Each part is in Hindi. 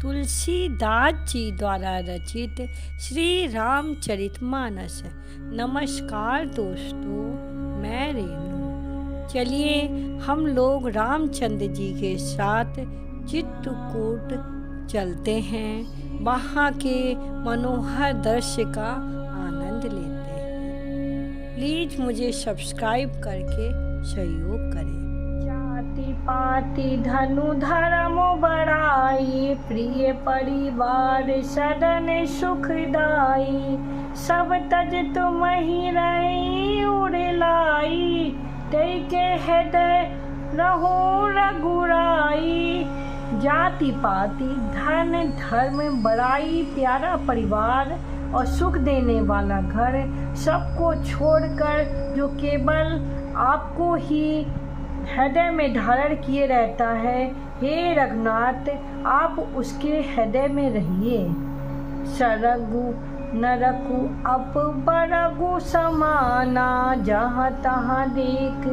तुलसीदास जी द्वारा रचित श्री रामचरितमानस। नमस्कार दोस्तों, मैं रेणु। चलिए हम लोग रामचंद्र जी के साथ चित्रकूट चलते हैं, वहाँ के मनोहर दृश्य का आनंद लेते हैं। प्लीज मुझे सब्सक्राइब करके सहयोग करें। जाति पाति धनु धर्म बड़ाई, प्रिय परिवार सदन सुखदाई। सब तज तुम ही रही उड़लाई, तै के हृदय रहो रघुराई। जाति पाति धन धर्म बड़ाई, प्यारा परिवार और सुख देने वाला घर, सबको छोड़कर जो केवल आपको ही हृदय में धारण किए रहता है, हे रघुनाथ आप उसके हृदय में रहिए। सरगु नरकु अप बरगु समाना, जहाँ तहाँ देख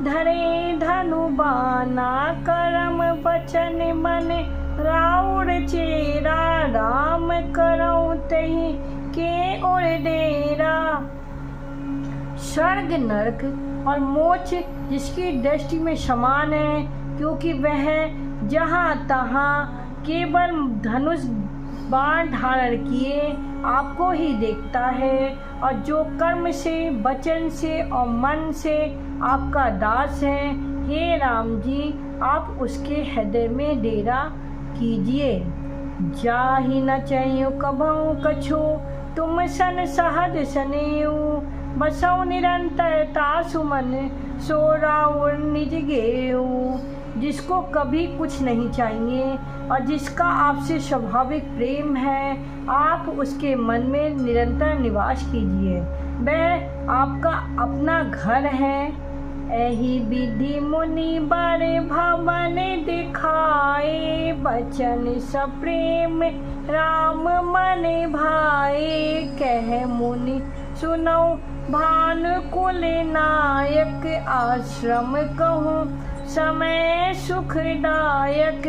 धरे धनु बाना। करम बचन मन राउर चेरा, राम करऊँ तहि के उर डेरा। स्वर्ग नरक और मोक्ष जिसकी दृष्टि में समान है, क्योंकि वह जहाँ तहाँ केवल धनुष बाण धारण किए आपको ही देखता है, और जो कर्म से वचन से और मन से आपका दास है, हे राम जी आप उसके हृदय में डेरा कीजिए। जाहि न चहियो कबहु कछु, तुम सन सहज सनेऊ। बसौ निरंतर तासु मन, सो राउर निज गेऊ। जिसको कभी कुछ नहीं चाहिए और जिसका आपसे स्वाभाविक प्रेम है, आप उसके मन में निरंतर निवास कीजिए। वह आपका अपना घर है। एहि विधि मुनि बड़े भवन दिखाए, बचन सप्रेम राम मन भाए। कह मुनि सुनो भानुकुल नायक, आश्रम कहूँ समय सुखदायक।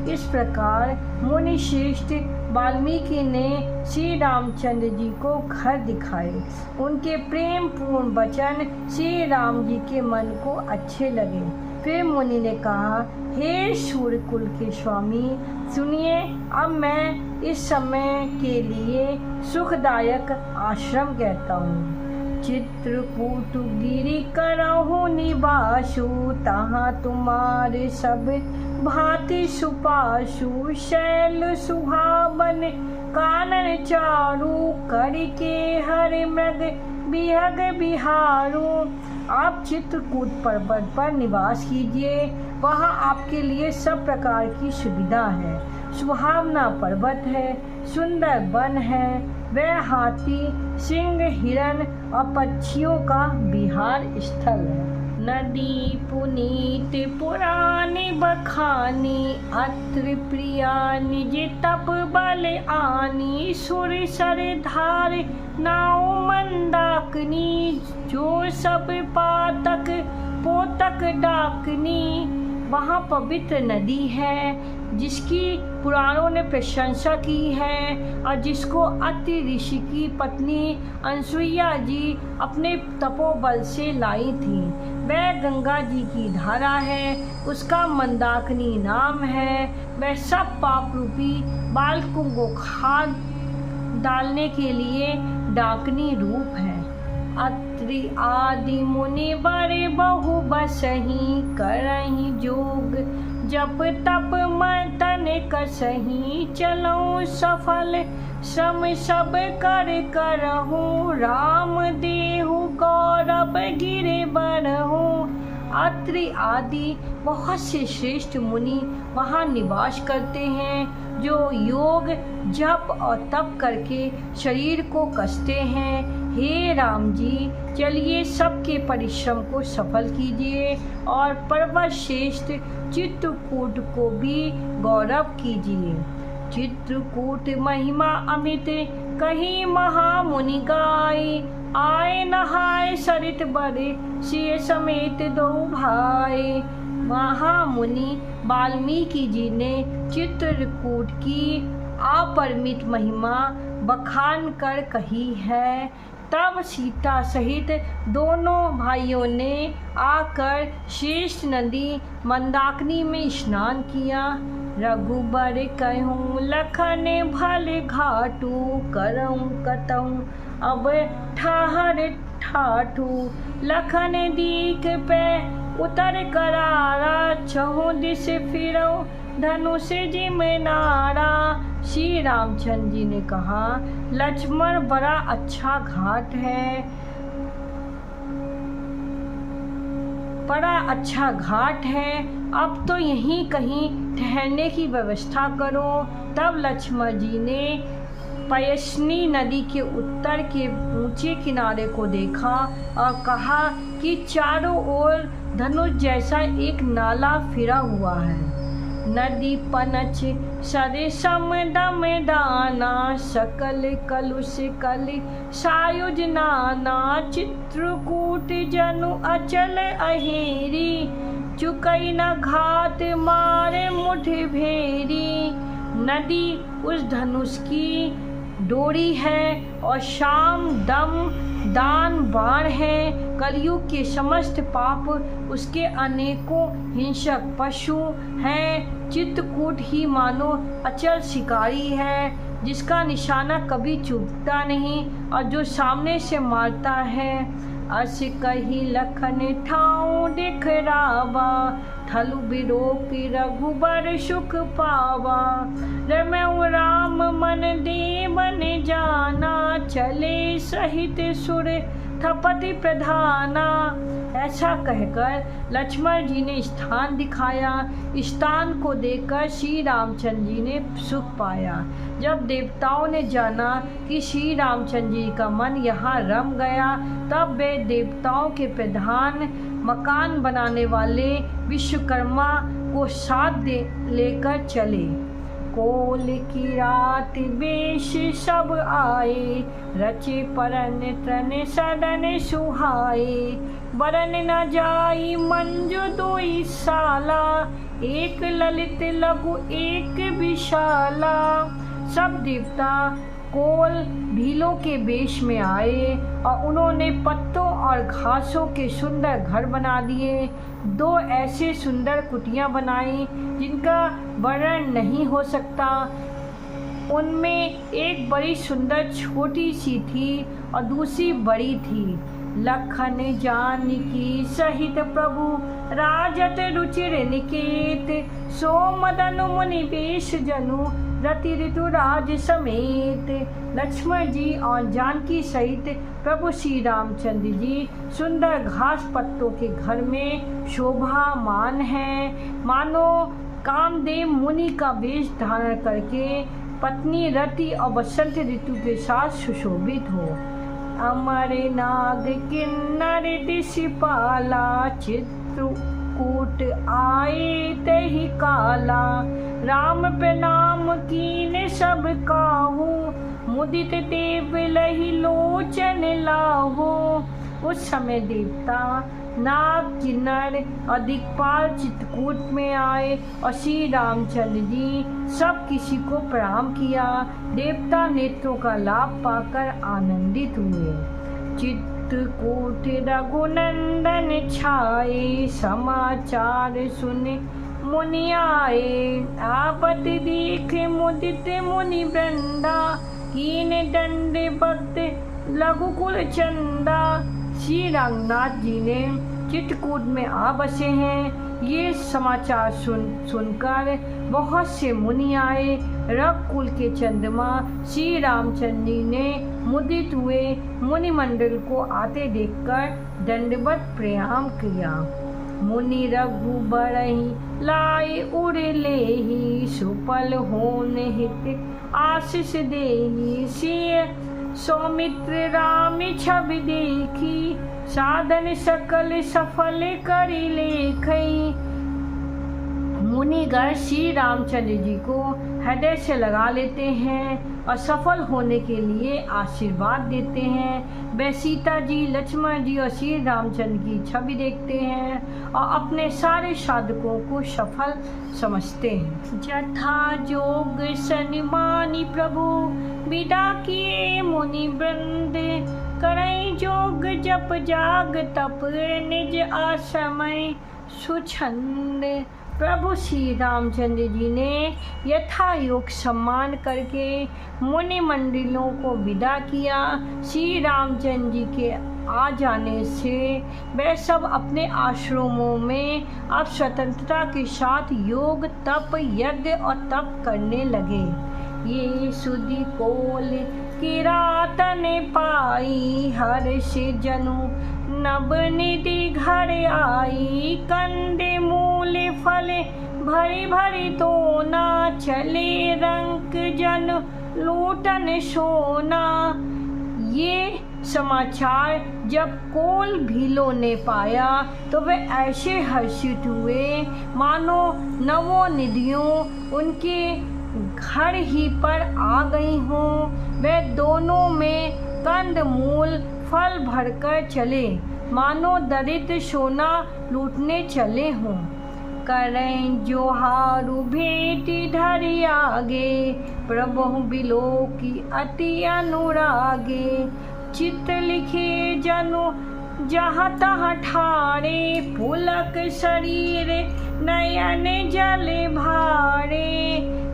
इस प्रकार मुनि श्रेष्ठ वाल्मीकि ने श्री रामचंद्र जी को घर दिखाए। उनके प्रेम पूर्ण वचन श्री राम जी के मन को अच्छे लगे। फिर मुनि ने कहा, हे सूर्यकुल के स्वामी सुनिए, अब मैं इस समय के लिए सुखदायक आश्रम कहता हूँ। चित्रकूट गिरि करहु निवासु, तहाँ तुम्हारे सब भांति सुपासु। शैल सुहावन कानन चारु, करके हर मृग बिहग बिहारू। आप चित्रकूट पर्वत पर निवास कीजिए, वहाँ आपके लिए सब प्रकार की सुविधा है। सुहावना पर्वत है, सुंदर वन है, वह हाथी सिंह हिरण और पक्षियों का विहार स्थल है। नदी पुनीत पुरानी बखानी, अत्र प्रिया निज तप बल आनी। सुर सर धार नाव मंदाकिनी, जो सब पातक पोतक डाकनी। वहाँ पवित्र नदी है जिसकी पुराणों ने प्रशंसा की है, और जिसको अत्रि ऋषि की पत्नी अनसुईया जी अपने तपोबल से लाई थी। वह गंगा जी की धारा है, उसका मंदाकिनी नाम है। वह सब पाप रूपी बालकों को खाद डालने के लिए डाकनी रूप है। अत्रि आदि मुनि बड़े बहु बसही, करहि जोग जप तप मतन कसही। चलो सफल श्रम सब कर करहूँ, राम देहु गौरव गिरे बढ़हूँ। अत्रि आदि बहुत से श्रेष्ठ मुनि वहाँ निवास करते हैं, जो योग जप और तप करके शरीर को कसते हैं। हे राम जी चलिए सबके परिश्रम को सफल कीजिए, और पर्वत श्रेष्ठ चित्रकूट को भी गौरव कीजिए। चित्रकूट महिमा अमित कहीं महामुनि गाय, आए नहाय सरित बड़े सिय समेत दो भाई। महामुनि वाल्मीकि जी ने चित्रकूट की अपरिमित महिमा बखान कर कही है। तब सीता सहित दोनों भाइयों ने आकर श्रेष्ठ नदी मंदाकिनी में स्नान किया। रघुबर कहूँ लखन भल घाटू, करऊँ कतऊँ अब ठहर ठाठू। लखन दीख पे उतर करारा, चहु दिस फिरौ धनुष जिम नारा। श्री रामचंद्र जी ने कहा, लक्ष्मण बड़ा अच्छा घाट है, बड़ा अच्छा घाट है, अब तो यहीं कहीं ठहरने की व्यवस्था करो। तब लक्ष्मण जी ने पयस्नी नदी के उत्तर के ऊंचे किनारे को देखा और कहा कि चारों ओर धनुष जैसा एक नाला फिरा हुआ है। नदी पनच सरे सम दम दाना, सकल कलुष कलि सायुज नाना। चित्रकूट जनु अचल अहेरी, चुकई न घात मारे मुठ भेरी। नदी उस धनुष की डोरी है और शाम दम दान बाण है। कलयुग के समस्त पाप उसके अनेकों हिंसक पशु हैं। चित्रकूट ही मानो अचल शिकारी है, जिसका निशाना कभी चूकता नहीं और जो सामने से मारता है। अस कही लखन ठाऊं दिखरावा, थलु बिरोक रघुबर सुख पावा। रमऊ राम मन देवन जाना, चले सहित सुर थपति प्रधाना। ऐसा कहकर लक्ष्मण जी ने स्थान दिखाया। स्थान को देखकर श्री रामचंद्र जी ने सुख पाया। जब देवताओं ने जाना कि श्री रामचंद्र जी का मन यहाँ रम गया, तब वे देवताओं के प्रधान मकान बनाने वाले विश्वकर्मा को साथ लेकर चले। कोल की रात बेश सब आए, रचे परन तन सदन सुहाए। बरन न जाई मंजु दोई साला, एक ललित लघु एक विशाला। सब देवता कोल भीलों के वेश में आए और उन्होंने पत्तों और घासों के सुंदर घर बना दिए। दो ऐसे सुंदर कुटियां बनाई जिनका वर्णन नहीं हो सकता। उनमें एक बड़ी सुंदर छोटी सी थी और दूसरी बड़ी थी। लखन जानकी सहित प्रभु राजत रुचिर निकेत, सो मदन मुनि वेश जनु रति ऋतु राज समेत। लक्ष्मण जी और जानकी सहित प्रभु श्री रामचंद्र जी सुंदर घास पत्तों के घर में शोभामान हैं, मानो कामदेव मुनि का वेश धारण करके पत्नी रति और बसंत ऋतु के साथ सुशोभित हो। अमर नाग किन्नर दिशपाला, चित्रकूट आए तहि काला। राम प्रणाम कीन सब काहू, मुदित देव लहि लोचन लाहू। उस समय देवता नाग किन्नर और दिक्पाल चित्रकूट में आए और श्री रामचंद्र जी सब किसी को प्रणाम किया। देवता नेत्रों का लाभ पाकर आनंदित हुए। चित्रकूट रघुनंदन छाए, समाचार सुने मुनि आए। आपत देख मुदित मुनि वृंदा, कीन दंड भक्त लघुकुल चंदा। श्री रंगनाथ जी ने चित्रकूट में आ बसे हैं। ये समाचार सुनकर बहुत से मुनि आए। रघुकुल के चंद्रमा श्री रामचंद्र जी ने मुदित हुए मुनि मंडल को आते देखकर दंडवत प्रणाम किया। मुनि रघुबरहि लाए उड़ लेहि, सुपल होन हित आशीष देहि। सिय सौमित्र राम छवि देखी, साधन सकल सफल करि लेखई। मुनिगण श्री रामचंद्र जी को हृदय से लगा लेते हैं और सफल होने के लिए आशीर्वाद देते हैं। वे सीता जी, लक्ष्मण जी और श्री रामचंद्र की छवि देखते हैं और अपने सारे साधकों को सफल समझते हैं। जथा जोग सनिमानी प्रभु विदा किए मुनि वृंद, करई जोग जप जाग तप निज आश्रमय सुछंद। प्रभु श्री रामचंद्र जी ने यथा योग सम्मान करके मुनि मंडलों को विदा किया। श्री रामचंद्र जी के आ जाने से वे सब अपने आश्रमों में अब स्वतंत्रता के साथ योग, तप, यज्ञ और तप करने लगे। ये सुधि कोल किरातन पाई, हर्ष जनु नव निधि घर आई। कंदे मूल फल भरी भरी तो ना, चले रंक जन लूटन सोना। ये समाचार जब कोल भीलों ने पाया तो वे ऐसे हर्षित हुए मानो नवों निधियों उनके घर ही पर आ गई हों। वे दोनों में कंद मूल फल भरकर चले मानो दरिद्र सोना लूटने चले हों। करें जोहारु भेंट धरि आगे, प्रभु बिलो की अति अनुरागे। चित्त लिखे जनु जहाँ तहाँ ठारे, पुलक शरीर नयन जल भारे।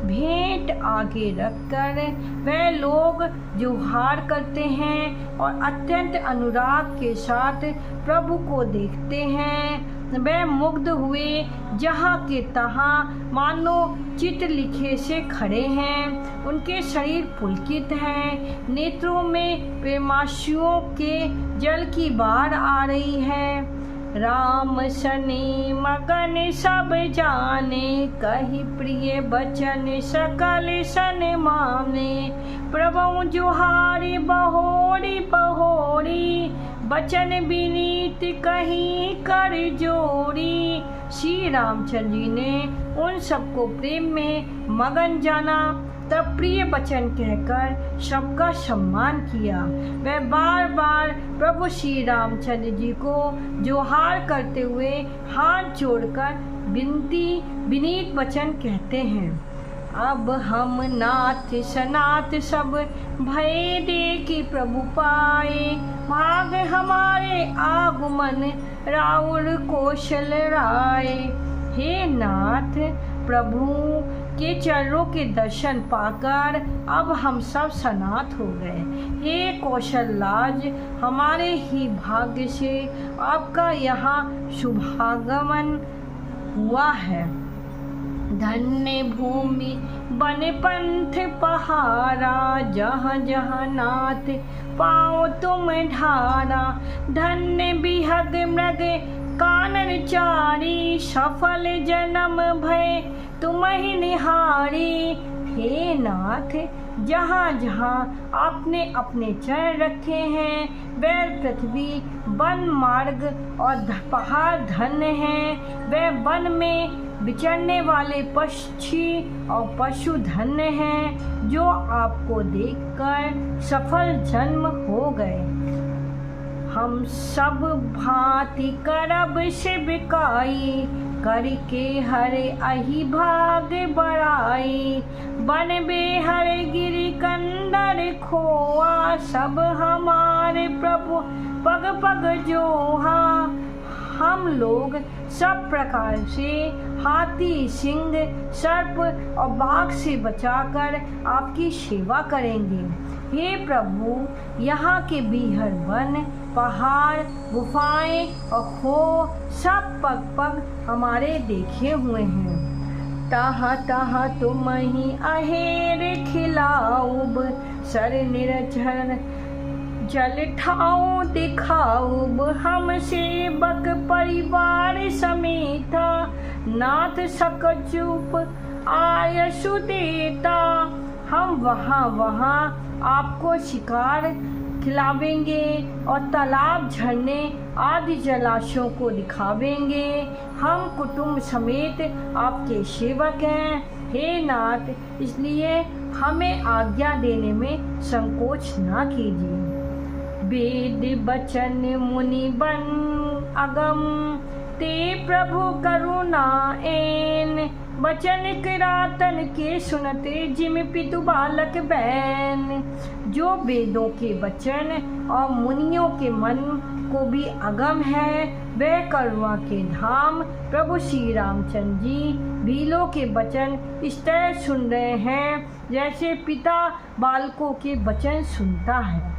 भेंट आगे रखकर वे लोग जोहार करते हैं और अत्यंत अनुराग के साथ प्रभु को देखते हैं। वे मुग्ध हुए जहाँ के तहाँ मानो चित्र लिखे से खड़े हैं। उनके शरीर पुलकित हैं, नेत्रों में प्रेमाश्रुओं के जल की बाढ़ आ रही है। राम सने मगन सब जाने, कही प्रिय बचन सकल सन माने। प्रभु जोहारी बहोरी बहोरी, बचन विनीत कहीं कर जोड़ी। श्री रामचंद्र जी ने उन सबको प्रेम में मगन जाना, तब प्रिय वचन कहकर सबका सम्मान किया। वह बार बार प्रभु श्री रामचंद्र जी को जोहार करते हुए हाथ जोड़कर विनीत वचन कहते हैं। अब हम नाथ सनाथ सब भय देखी प्रभु पाए, भाग हमारे आगमन राउर कौशल राय। हे नाथ, प्रभु के चरणों के दर्शन पाकर अब हम सब सनाथ हो गए। हे कौशल लाज, हमारे ही भाग्य से आपका यहाँ शुभागमन हुआ है। धन्य भूमि बन पंथ पहारा, जहाँ जहाँ नाथ पाओ तुम ढारा। धन्य बिहग मृग कानन चारी, सफल जन्म भय तुम ही निहारी। हे नाथ, जहाँ जहाँ आपने अपने चरण रखे हैं वह पृथ्वी, वन, मार्ग और पहाड़ धन्य हैं। वह वन में विचरने वाले पक्षी और पशु धन्य हैं जो आपको देखकर सफल जन्म हो गए। हम सब भांति करब शिवकाई, करके हरे अहि भाग बड़ाई। बन बेहर गिरि कंदर खोआ, सब हमारे प्रभु पग पग जोहा। हम लोग सब प्रकार से हाथी, सिंह, सर्प और बाघ से बचाकर आपकी सेवा करेंगे। हे प्रभु, यहाँ के बीहर वन, पहाड़, गुफाएं और खो सब पग पग हमारे देखे हुए हैं। तहाँ तहाँ तुम ही अहेर खिलाऊब, सर निर्झर जल ठाऊ दिखाऊब। हम सेवक परिवार समेता, नाथ सकचूप आयसु देता। हम वहाँ वहाँ आपको शिकार खिलावेंगे और तालाब, झरने आदि जलाशयों को दिखावेंगे। हम कुटुंब समेत आपके सेवक हैं। हे नाथ, इसलिए हमें आज्ञा देने में संकोच ना कीजिए। वेद बचन मुनि बन अगम, ते प्रभु करुणा एन, बचन किरातन के सुनते जिम पितु बालक बैन। जो वेदों के वचन और मुनियों के मन को भी अगम है, वह करुणा के धाम प्रभु श्री रामचंद्र जी भीलों के वचन इस तरह सुन रहे हैं जैसे पिता बालकों के वचन सुनता है।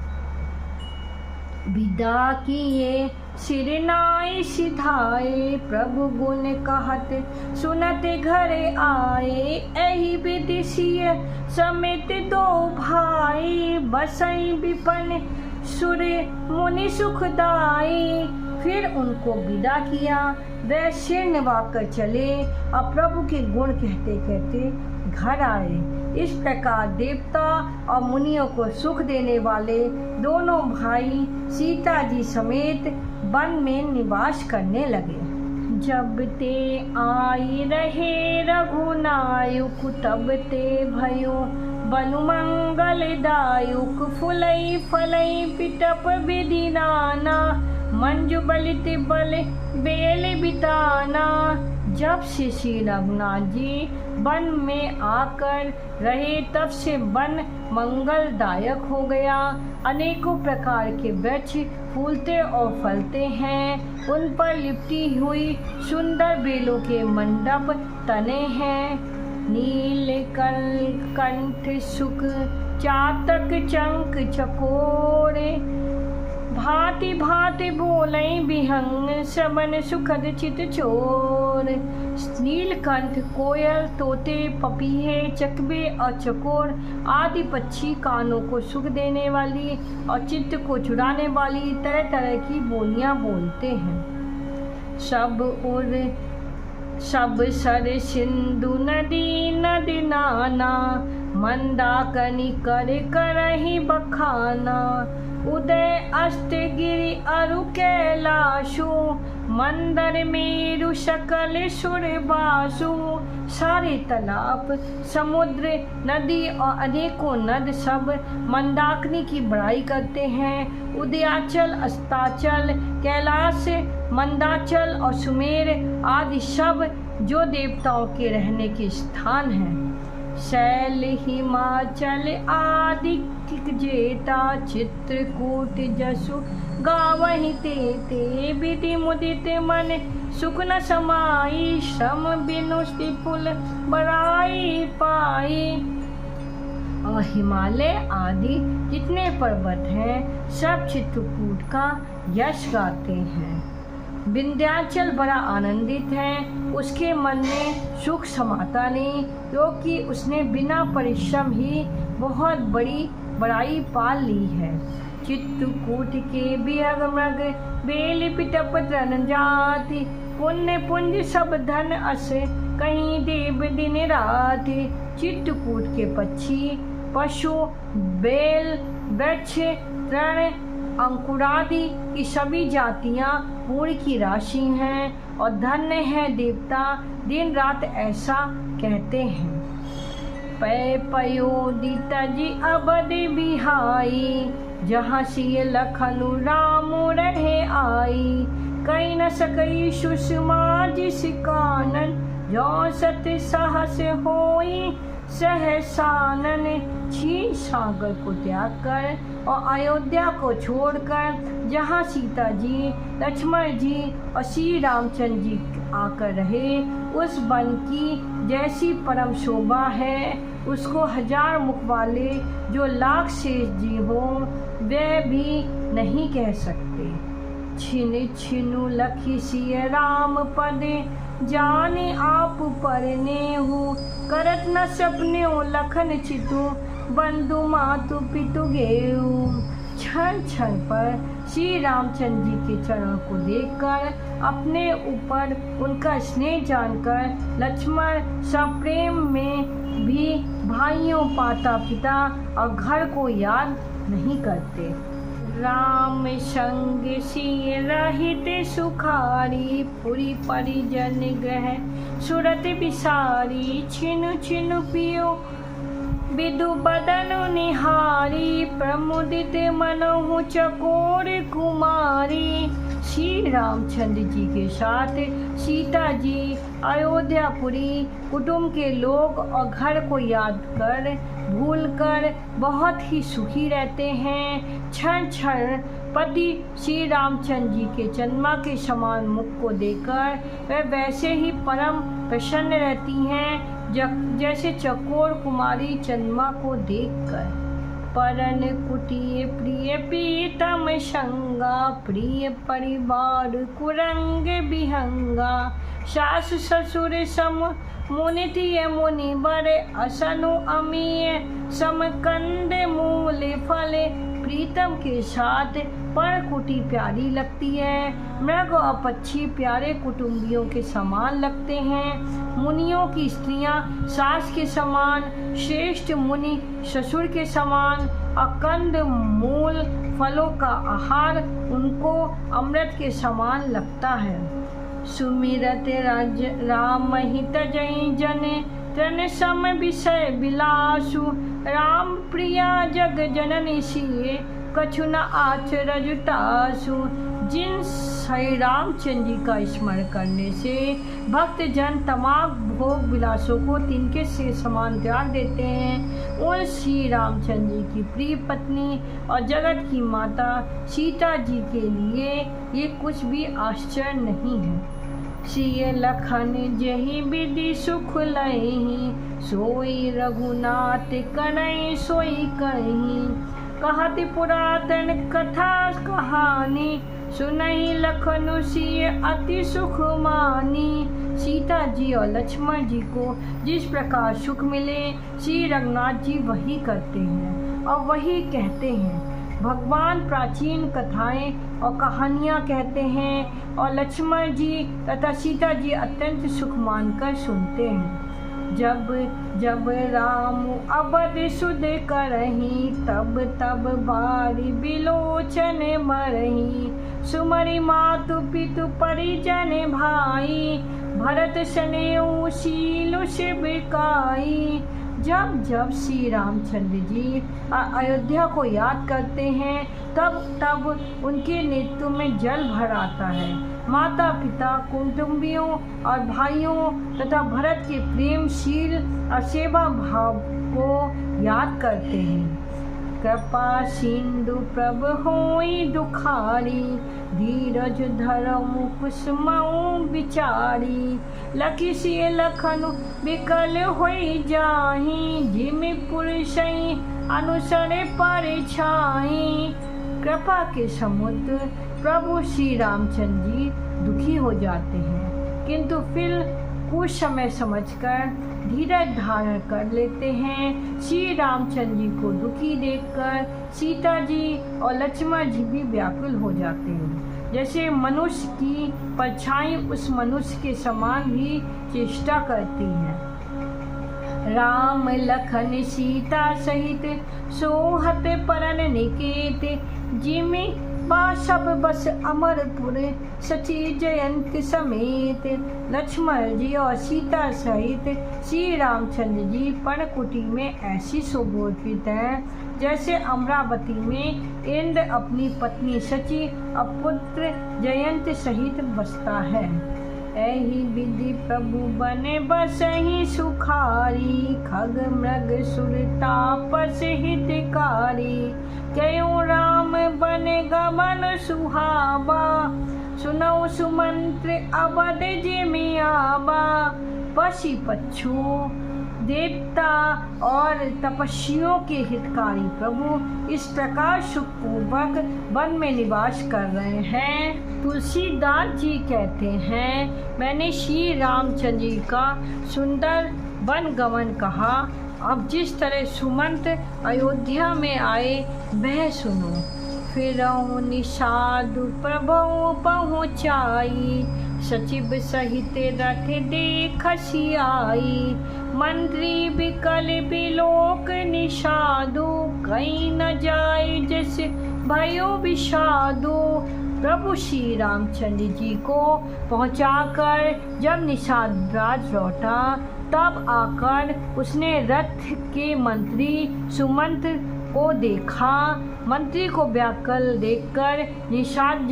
विदा किए सिर नाई सिधाए, प्रभु गुण कहत सुनत घरे आए। एहि विधि सिय समेत दो भाई, बसई विपन सुर मुनि सुखदाई। फिर उनको विदा किया, वे सिर निभाकर चले और प्रभु के गुण कहते कहते घर आए। इस प्रकार देवता और मुनियों को सुख देने वाले दोनों भाई सीता जी समेत वन में निवास करने लगे। जब ते आई रहे रघुनायक, तब ते भयो बनु मंगल दायुक। फुलई फलई पिटप विधि नाना, मंजु बलित बल बेल बिताना। जब से श्री रघुनाथ जी वन में आकर रहे, तब से वन मंगलदायक हो गया। अनेकों प्रकार के वृक्ष फूलते और फलते हैं, उन पर लिपटी हुई सुंदर बेलों के मंडप तने हैं। नील कंठ सुख चातक चंक चकोरे, भांति भांति बोलई बिहंग सबन सुखद चित चोर। नीलकंठ, कोयल, तोते, पपीहे, चकबे और चकोर आदि पक्षी कानों को सुख देने वाली और चित्त को चुराने वाली तरह तरह की बोलियां बोलते हैं। सब सर सिंधु नदी नदी नाना, मंदाकनी कर करहि बखाना। उदय अस्त गिरि अरु कैलाशु, मंदर मेरु सकल सुर बासु। सारे तालाब, समुद्र, नदी और अनेकों नद सब मंदाकिनी की बड़ाई करते हैं। उदयाचल, अस्ताचल, कैलाश, मंदाचल और सुमेर आदि सब जो देवताओं के रहने के स्थान हैं। शैल हिमाचल आदि जेता, चित्रकूट जसु गावहि ते। विधि मुदित मन सुख न समाई, श्रम बिनु पुल बड़ाई पाई। और हिमालय आदि जितने पर्वत हैं, सब चित्रकूट का यश गाते हैं। विंध्याचल बड़ा आनंदित है, उसके मन में सुख समाता नहीं, क्योंकि उसने बिना परिश्रम ही बहुत बड़ी बड़ाई पाल ली है। चित्रकूट के बिहग मृग बेल पिटप तन जाति, पुण्य पुंज सब धन अस कहीं देव दिन रात। चित्रकूट के पक्षी, पशु, बेल, वृक्ष, तृण, अंकुरादि की सभी जातियां पूर्ण की राशि हैं और धन्य है देवता दिन रात ऐसा कहते हैं। पै पयोदि तजी अबद बिहाई, जहाँ सिय लखनु राम रहे आई। कई न सकई सुषमा जिस कानन, जो सत सहस होई सहसानन। क्षीर सागर को त्याग कर और अयोध्या को छोड़कर जहाँ सीता जी, लक्ष्मण जी और श्री रामचंद्र जी आकर रहे, उस वन की जैसी परम शोभा है, उसको हजार मुख वाले जो लाख शेष जी हों वे भी नहीं कह सकते। छिन छिनु लखी सिय राम पदे, जाने आप परने हो। करत न सपने लखन चितु, बंधु मातु पितु गेऊ। क्षण क्षण पर श्री रामचंद्र जी के चरणों को देखकर, अपने ऊपर उनका स्नेह जानकर लक्ष्मण सप्रेम में भी भाइयों, माता पिता और घर को याद नहीं करते। राम संग सिय रहित सुखारी, पुरी परिजन ग्रह सुरत बिसारी छिनु छिनु पियो विदु बदन निहारी प्रमुदित मनहु चकोर कुमारी। श्री रामचंद्र जी के साथ सीता जी अयोध्यापुरी कुटुंब के लोग और घर को याद कर भूलकर बहुत ही सुखी रहते हैं। क्षण क्षण पति श्री रामचंद्र जी के चंद्रमा के समान मुख को देखकर वह वैसे ही परम प्रसन्न रहती हैं जैसे चकोर कुमारी चंद्रमा को देखकर। परन कुटिय प्रिय पीतम संगा प्रिय परिवार कुरंग विहंगा। सास ससुर सम मुनितिय मुनिवर असनु अमीय समकंद मूल फले। प्रीतम के साथ परकुटी प्यारी लगती है। मृग और पक्षी प्यारे कुटुंबियों के समान लगते हैं। मुनियों की स्त्रियां सास के समान, श्रेष्ठ मुनि ससुर के समान। अकंद मूल फलों का आहार उनको अमृत के समान लगता है। सुमिरत राम हित जय जने तन सम विषय विलासु। राम प्रिया जग जननी सिए कछु न आचरजुतासु। जिन श्री रामचंद्र जी का स्मरण करने से भक्त जन तमाम भोग विलासों को तिनके से समान त्याग देते हैं। उन श्री रामचंद्र जी की प्रिय पत्नी और जगत की माता सीता जी के लिए ये कुछ भी आश्चर्य नहीं है। सिय लखन जहि विधि सुख लहि सोई रघुनाथ कनई सोई कहीं। कहत पुरातन कथा कहानी सुनहि लखन सिय अति सुख मानी। सीता जी और लक्ष्मण जी को जिस प्रकार सुख मिले श्री रघुनाथ जी वही करते हैं और वही कहते हैं। भगवान प्राचीन कथाएं और कहानियाँ कहते हैं और लक्ष्मण जी तथा सीता जी अत्यंत सुख मानकर सुनते हैं। जब जब राम अवध सुध करही तब तब बारी बिलोचन मरही। सुमरि मातु पितु परिजन भाई भरत सनेऊ शील शिविकाई। जब जब श्री रामचंद्र जी अयोध्या को याद करते हैं तब तब उनके नेत्र में जल भर आता है। माता पिता कुटुंबियों और भाइयों तथा भरत के प्रेमशील और सेवा भाव को याद करते हैं। कृपा सिंधु प्रभ होई दुखारी धीरज धरम कुसुमऊ विचारी। लखी सिय लखन विकल होई जाही जिमि पुरुषई अनुसरे परिछाई। कृपा के समुद्र प्रभु श्री रामचंद्र जी दुखी हो जाते हैं किंतु फिर कुछ समय समझकर धीरज धारण कर लेते हैं। श्री रामचंद्र जी को दुखी देखकर सीता जी और लक्ष्मण जी भी व्याकुल हो जाते हैं। जैसे मनुष्य की परछाई उस मनुष्य के समान भी चेष्टा करती है। राम लखन सीता सहित सोहत परन निकेत जिमि सब बस अमरपुर सची जयंत समेत। लक्ष्मण जी और सीता सहित श्री रामचंद्र जी पर्णकुटी में ऐसी शोभित हैं जैसे अमरावती में इंद्र अपनी पत्नी सची और पुत्र जयंत सहित बसता है। एहि विधि प्रभु बने बसहि सुखारी खग मृग सुर तापस हितकारी। कयो राम बने गमन सुहावा सुनौ सुमंत्र अवध जिमि आवा। पशु पक्षियों देवता और तपस्वियों के हितकारी प्रभु इस प्रकार सुखपूर्वक वन में निवास कर रहे हैं। तुलसीदास जी कहते हैं, मैंने श्री रामचंद्र जी का सुंदर वन गमन कहा। अब जिस तरह सुमंत अयोध्या में आए वह सुनो। फिरौं निषाद प्रभु पहुँचाई सचिव सहित रथ देखसी आई। मंत्री विकल विलोक निषादु कहीं न जाए जैसे भयो विषादु। प्रभु श्री रामचंद्र जी को पहुंचाकर जब निषाद राज लौटा तब आकर उसने रथ के मंत्री सुमंत को देखा। मंत्री को व्याकुल देखकर निषाद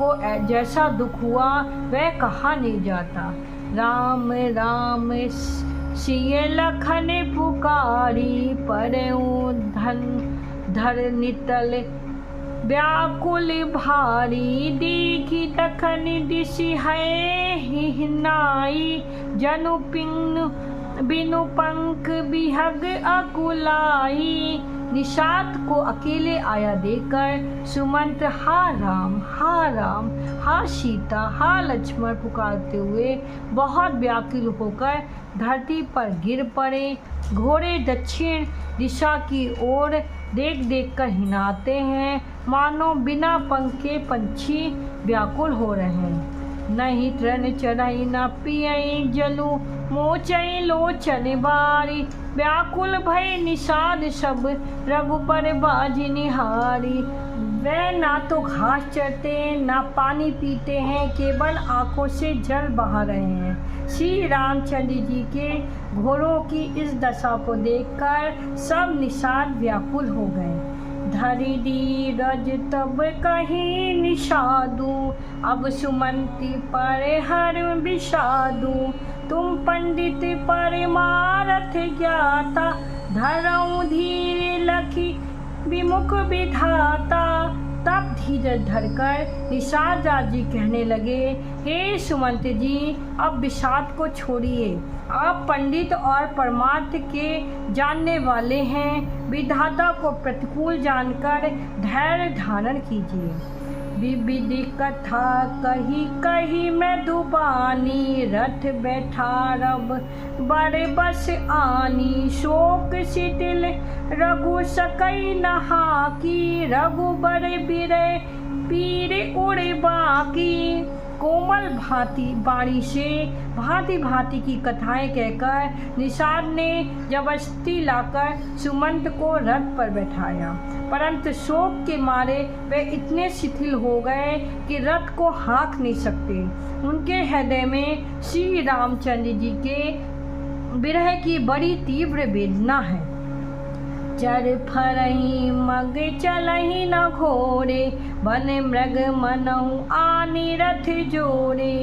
को जैसा दुख हुआ वह कहा नहीं जाता। राम राम सिय लखन पुकारी परऊ धर नितल व्याकुल भारी देखी तखन दिशि है हिनाई जनु बिनु पंख बिहग अकुलाई। निषाद को अकेले आया देखकर सुमंत हा राम हा सीता हा लक्ष्मण पुकारते हुए बहुत व्याकुल होकर धरती पर गिर पड़े। घोड़े दक्षिण दिशा की ओर देख देख कर हिनाते हैं, मानो बिना पंख के पंछी व्याकुल हो रहे हैं। नहीं तृण चढ़ई न पियई जलु मोचई लोचन बारी व्याकुल भय निषाद सब रघुपर बाजी निहारी। वे ना तो घास चरते ना पानी पीते हैं, केवल आंखों से जल बहा रहे हैं। श्री रामचंद्र जी के घोड़ों की इस दशा को देखकर सब निषाद व्याकुल हो गए। धरि धीरज तब कहीं निषादू अब सुमंती पर हर विषादू तुम पंडित परमारथ ज्ञाता धरऊं धीर लखी विमुख विधाता। तब धीरज धरकर निषाद राज जी कहने लगे, हे सुमंत जी अब विषाद को छोड़िए, आप पंडित और परमार्थ के जानने वाले हैं, विधाता को प्रतिकूल जानकर धैर्य धारण कीजिए। विविधि कथा कही कही मैं दुबानी रथ बैठा रब बड़े बस आनी शोक शिथिल रघु सकई नहा की रघु बड़े बिरे पीरे उड़े बाकी। कोमल भांति बाणी से भांति भांति की कथाएं कहकर निषाद ने जबरदस्ती लाकर सुमंत को रथ पर बैठाया, परंतु शोक के मारे वे इतने शिथिल हो गए कि रथ को हाँक नहीं सकते। उनके हृदय में श्री रामचंद्र जी के विरह की बड़ी तीव्र वेदना है। चर फरही मग चलही न घोरे बन मृग मनऊ आनी रथ जोड़े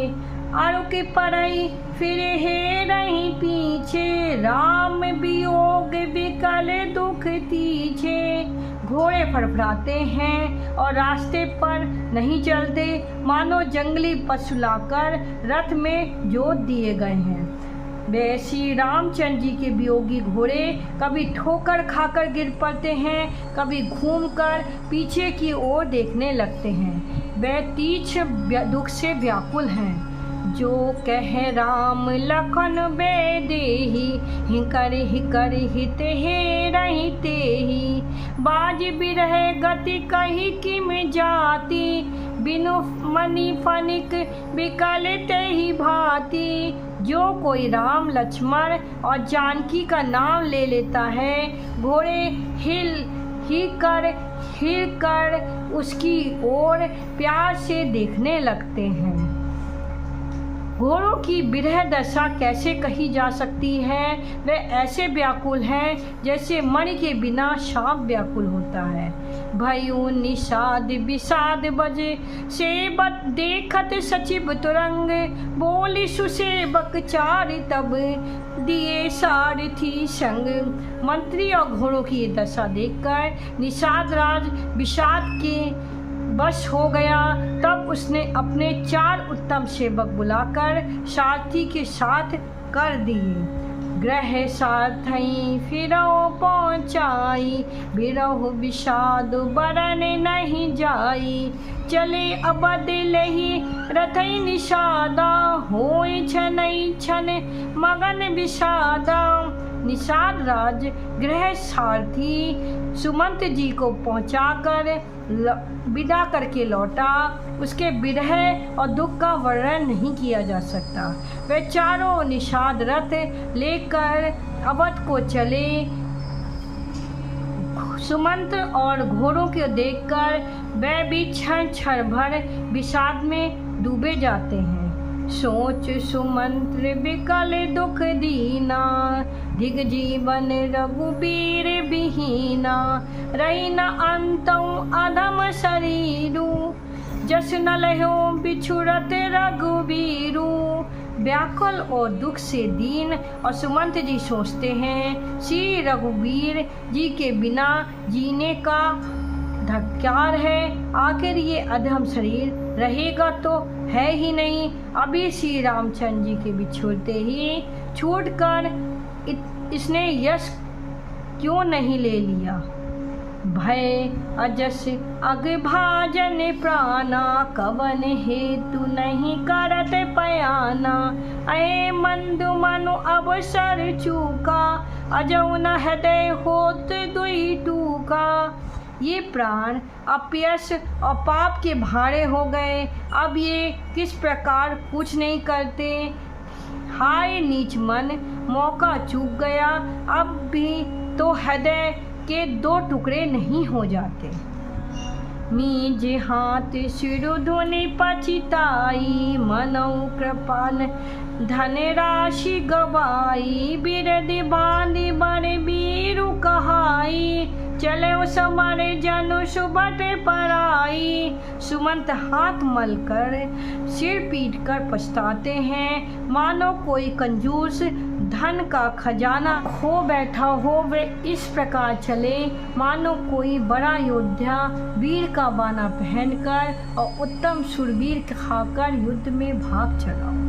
अरुक परई फिर हे रही पीछे राम वियोग विकल दुख तीछे। घोड़े फड़फड़ाते हैं और रास्ते पर नहीं चलते, मानो जंगली पशु लाकर रथ में जोत दिए गए हैं। वे श्री रामचंद्र जी के वियोगी घोड़े कभी ठोकर खाकर गिर पड़ते हैं, कभी घूमकर पीछे की ओर देखने लगते हैं। वे तीक्ष्ण दुख से व्याकुल हैं। जो कह राम लखन बेदेही हिकर हिकर हित हे रहिते ही बाज बिरह गति कही किम जाती बिनु मणि फनिक विकल ते ही भांति। जो कोई राम लक्ष्मण और जानकी का नाम ले लेता है, घोड़े हिल कर उसकी ओर प्यार से देखने लगते हैं। घोड़ों की विरह दशा कैसे कही जा सकती है? वे ऐसे व्याकुल हैं जैसे मणि के बिना सांप व्याकुल होता है। भयु निषाद विषाद बजे सेवक देखत सचिव तुरंग बोली सुसेवक चार तब दिए सारथी संग। मंत्री और घोड़ों की ये दशा देखकर निषाद राज विषाद के बस हो गया। तब उसने अपने 4 उत्तम सेवक बुलाकर सारथी के साथ कर दिए। ग्रह सारथई फिरौ पहुँचाई बिरहु विषाद बरन नहीं जाई। चले अबद लही रथई निषादा होय छनई छन मगन विषादा। निषाद राज गृह सारथी सुमंत जी को पहुंचाकर विदा करके लौटा। उसके विरह और दुख का वर्णन नहीं किया जा सकता। वे चारों निषाद रथ लेकर अवध को चले। सुमंत और घोड़ों को देखकर वे भी क्षण क्षण भर विषाद में डूबे जाते हैं। सोच सुमंत्र विकल दुख दीना, दिग जीवन रघुबीर विहीना, रही न अंतऊ अधम शरीरू, जस न लहो बिछुड़त रघुबीरू। व्याकुल और दुख से दीन और सुमंत जी सोचते हैं श्री रघुबीर जी के बिना जीने का धिक्कार है। आखिर ये अधम शरीर रहेगा तो है ही नहीं। अभी श्री रामचंद्र जी के बिछुड़ते ही छूटकर इसने यश क्यों नहीं ले लिया। भय अजस अगभाजन प्राणा, कवन हेतु नहीं करत पयाना। अये मंदु मनु अवसर चूका, अजौ न हृदय होत दुई टूका। ये प्राण अपयश और पाप के भाड़े हो गए, अब ये किस प्रकार कुछ नहीं करते। हाय नीच मन, मौका चूक गया, अब भी तो हृदय के दो टुकड़े नहीं हो जाते। नीज हाथ सिरु धुनि पछिताई, मनऊ कृपाल धन राशि गवाई। बिरधि बांधि बड़ बीरु कहाई, चले समर जनु सुबट पराई। सुमंत हाथ मलकर सिर पीट कर पछताते हैं, मानो कोई कंजूस धन का खजाना खो बैठा हो। वे इस प्रकार चले मानो कोई बड़ा योद्धा वीर का बाना पहनकर और उत्तम शूरवीर खाकर युद्ध में भाग चला।